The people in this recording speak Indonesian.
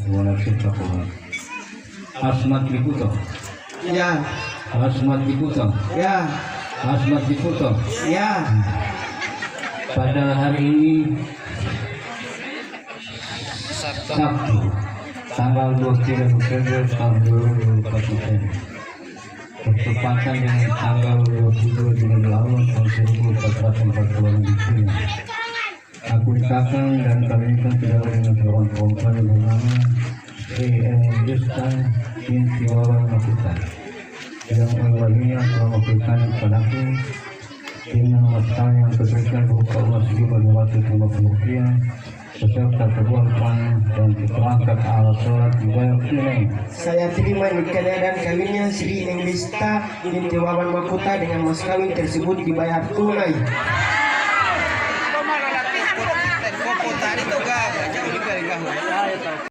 wa taqwa. Asmat Liputo. Ya. Asmat Liputo. Ya. Asmat Liputo. Ya. Pada hari ini Sabtu tanggal 23 November tahun 2021 bertepatan dengan tanggal 22 bulan lalu tahun 1442 aku dikatakan dan kami kan tidak dengan seorang perempuan yang bernama Sri Yusta binti Wawan Makuta yang walinya telah memberikan kepadaku dengan masalah yang terberikan berupa uang Rp1.250 beserta sebuah uang dan diperangkat alat sholat dibayar tunai. Saya terima nikah dan kawinnya Sri Englista binti Wawan Makuta dengan mas kawin tersebut dibayar tunai.